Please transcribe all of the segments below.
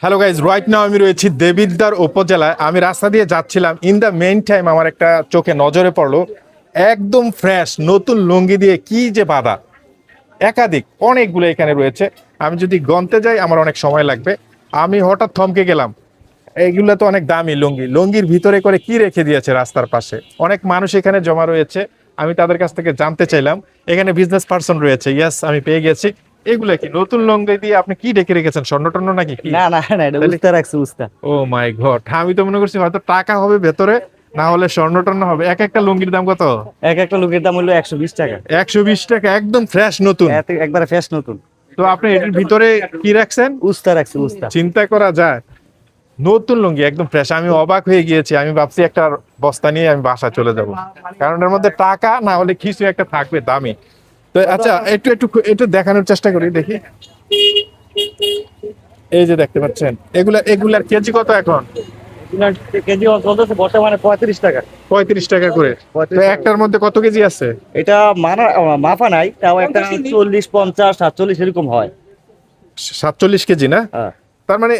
Hello guys, right now আমি রয়েছি দেবিদ্বার উপজেলায়। আমি রাস্তা দিয়ে যাচ্ছিলাম, ইন দ্য মেইন টাইম আমার একটা চোখে নজরে পড়লো একদম ফ্রেশ নতুন লুঙ্গি দিয়ে কি যে বাঁধা, একাধিক অনেকগুলো এখানে রয়েছে। আমি যদি গন্তে যাই আমার অনেক সময় লাগবে। আমি হঠাৎ থমকে গেলাম, এইগুলো তো অনেক দামি লুঙ্গি, লুঙ্গির ভিতরে করে কি রেখে দিয়েছে রাস্তার পাশে। অনেক মানুষ এখানে জমা রয়েছে, আমি তাদের কাছ থেকে জানতে চাইলাম। এখানে বিজনেস পার্সন রয়েছে, ইয়েস আমি পেয়ে গেছি। এগুলো কি নতুন লুঙ্গি দিয়ে আপনি কি রেখে রেখেছেন, স্বর্ণ টর্ণ নাকি কি? না না না, এটা উস্তা রাখছে উস্তা। ও মাই গড, আমি তো মনে করছি হয়তো টাকা হবে ভেতরে, না হলে স্বর্ণ টর্ণ হবে। এক একটা লুঙ্গির দাম কত? এক একটা লুকের দাম হলো 120 টাকা। 120 টাকা, একদম ফ্রেশ নতুন। একবারে ফ্রেশ নতুন। তো আপনি এটির ভিতরে কি রাখছেন? উস্তা রাখছে উস্তা। চিন্তা করা যায়, নতুন লুঙ্গি একদম ফ্রেশ। আমি অবাক হয়ে গিয়েছি, আমি ভাবছি একটা বস্তা নিয়ে আমি বাসা চলে যাব, কারণ এর মধ্যে টাকা না হলে কিছু একটা থাকবে দামি। তো আচ্ছা, একটু একটু একটু দেখানোর চেষ্টা করি, দেখি। এই যে দেখতে পাচ্ছেন, এগুলার কেজি কত এখন? কেজি চলতেছে বর্তমানে 35 টাকা। 35 টাকা করে। তো একটার মধ্যে কত কেজি আছে? এটা মাপা নাই, তাও একটা 40 50 47 এরকম হয়। 47 কেজি না? হ্যাঁ। তার মানে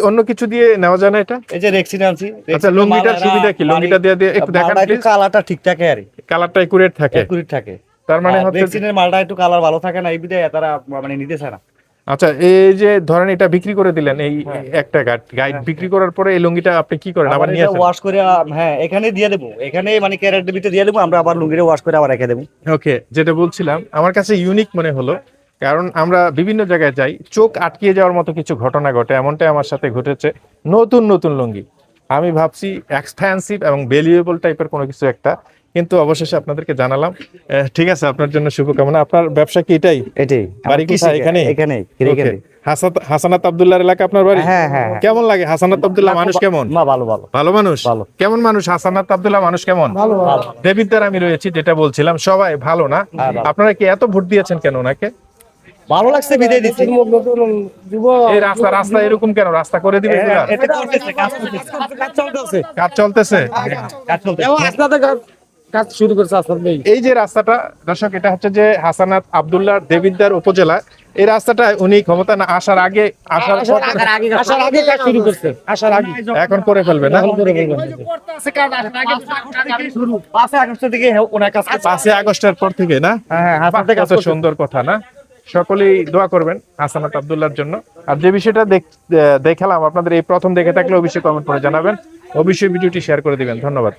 অন্য কিছু দিয়ে নেওয়া যায় না এটা? এই যে রেক্সিন আনছি। আচ্ছা, লুঙ্গিটার সুবিধা কি? লুঙ্গিটা দিয়ে একটু দেখান প্লিজ। কালারটা ঠিক থাকে আর কালারটা একুরেট থাকে? একুরেট থাকে। তার মানে হচ্ছে রেক্সিনের মালটা একটু কালার ভালো থাকে না, এই বিধায় তারা মানে নিতে চায় না। আচ্ছা, এই যে ধরেন এটা বিক্রি করে দিলেন, এই একটা গাইড বিক্রি করার পরে এই লুঙ্গিটা আপনি কি করেন? আবার নিয়ে আসেন? ওয়াশ করে, হ্যাঁ এখানে দিয়ে দেবো, এখানে মানে ক্যারেটের ভিতরে দিয়ে দেবো, আমরা আবার লুঙ্গিটা ওয়াশ করে আবার রেখে দেবো। ওকে, যেটা বলছিলাম, আমার কাছে ইউনিক মনে হলো, কারণ আমরা বিভিন্ন জায়গায় যাই, চোখ আটকিয়ে যাওয়ার মতো কিছু ঘটনা ঘটে, এমনটাই আমার সাথে ঘটেছে। নতুন নতুন লুঙ্গি, আমি ভাবছি এক্সপেন্সিভ এবং ভ্যালুয়েবল টাইপের কোনো কিছু একটা, কিন্তু অবশেষে আপনাদেরকে জানালাম। ঠিক আছে, আপনার জন্য শুভকামনা। আপনার ব্যবসা কি এটাই? এটাই। বাড়ি কোথায়? এখানে? এখানে। হাসানাত আব্দুল্লাহর এলাকা আপনার বাড়ি? হ্যাঁ হ্যাঁ। কেমন লাগে হাসানাত আব্দুল্লাহ? মানুষ কেমন? ভালো ভালো ভালো মানুষ? ভালো। কেমন মানুষ হাসানাত আব্দুল্লাহ? মানুষ কেমন? ভালো। দেবিদ্বার আমি রয়েছি, যেটা বলছিলাম, সবাই ভালো না? আপনারা কি এত ভোট দিয়েছেন কেন ওনাকে? ভালো লাগছে বিদায় দিচ্ছি। এই রাস্তা এরকম কেন? রাস্তা করে দিবে? কাজ চলতেছে। কাজ শুরু করছে আসাদ ভাই। এই যে রাস্তাটা দর্শক, এটা হচ্ছে যে হাসানাত আব্দুল্লাহ দেবিদ্বার উপজেলা। এই রাস্তাটা উনি ক্ষমতা না আসার আগে আসার আগে কাজ শুরু করছে। আসার আগে এখন করে ফেলবে না? 5 আগস্ট থেকে ওনার কাজ। 5 আগস্টের পর থেকে না? হ্যাঁ বাহ, কত সুন্দর কথা না? সকলেই দোয়া করবেন হাসানাত আব্দুল্লাহর জন্য। আর যে বিষয়টা দেখালাম আপনাদের, এই প্রথম দেখে থাকলে অবশ্যই কমেন্ট করে জানাবেন, অবশ্যই ভিডিওটি শেয়ার করে দিবেন। ধন্যবাদ।